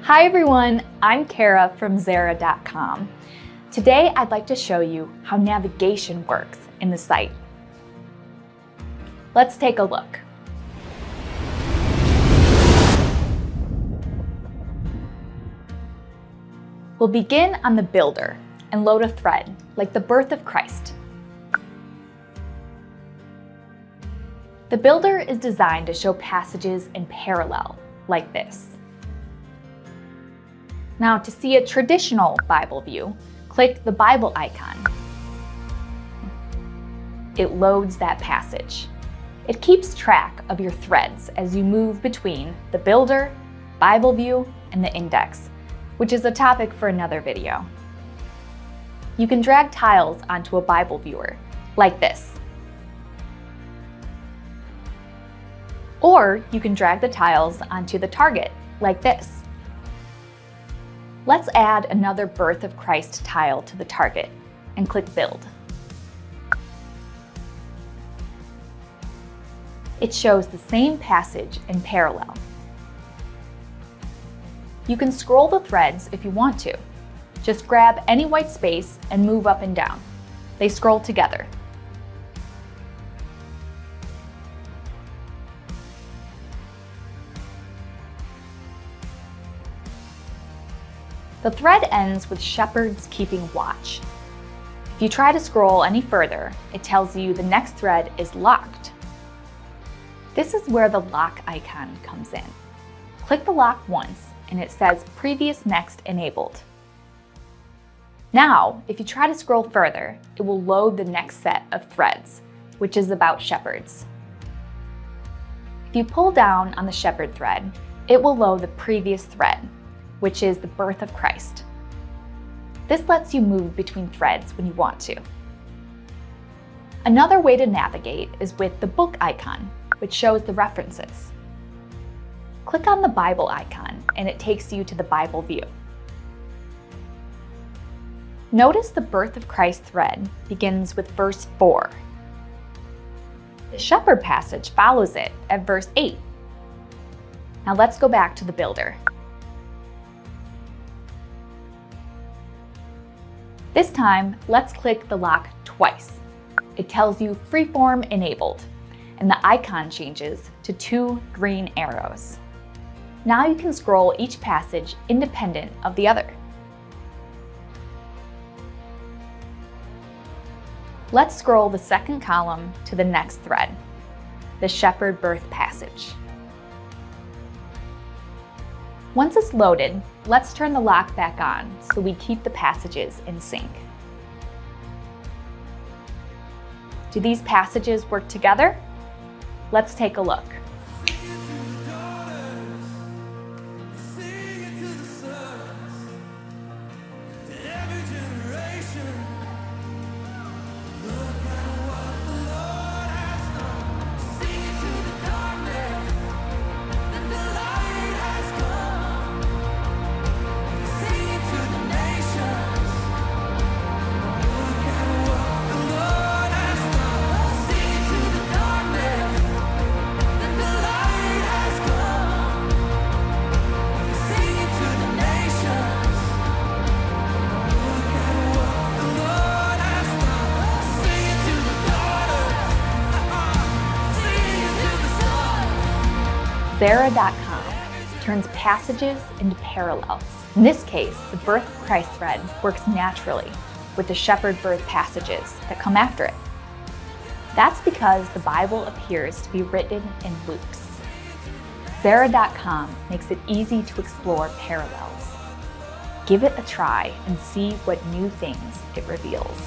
Hi everyone, I'm Kara from Zara.com. Today I'd like to show you how navigation works in the site. Let's take a look. We'll begin on the builder and load a thread like the birth of Christ. The builder is designed to show passages in parallel, like this. Now, to see a traditional Bible view, click the Bible icon. It loads that passage. It keeps track of your threads as you move between the builder, Bible view, and the index, which is a topic for another video. You can drag tiles onto a Bible viewer, like this. Or you can drag the tiles onto the target, like this. Let's add another Birth of Christ tile to the target and click Build. It shows the same passage in parallel. You can scroll the threads if you want to. Just grab any white space and move up and down. They scroll together. The thread ends with shepherds keeping watch. If you try to scroll any further, it tells you the next thread is locked. This is where the lock icon comes in. Click the lock once and it says Previous Next Enabled. Now, if you try to scroll further, it will load the next set of threads, which is about shepherds. If you pull down on the shepherd thread, it will load the previous thread, which is the birth of Christ. This lets you move between threads when you want to. Another way to navigate is with the book icon, which shows the references. Click on the Bible icon and it takes you to the Bible view. Notice the birth of Christ thread begins with verse 4. The shepherd passage follows it at verse 8. Now let's go back to the builder. This time, let's click the lock twice. It tells you Freeform Enabled, and the icon changes to 2 green arrows. Now you can scroll each passage independent of the other. Let's scroll the second column to the next thread, the shepherd birth passage. Once it's loaded, let's turn the lock back on so we keep the passages in sync. Do these passages work together? Let's take a look. Zara.com turns passages into parallels. In this case, the birth of Christ thread works naturally with the shepherd birth passages that come after it. That's because the Bible appears to be written in loops. Zara.com makes it easy to explore parallels. Give it a try and see what new things it reveals.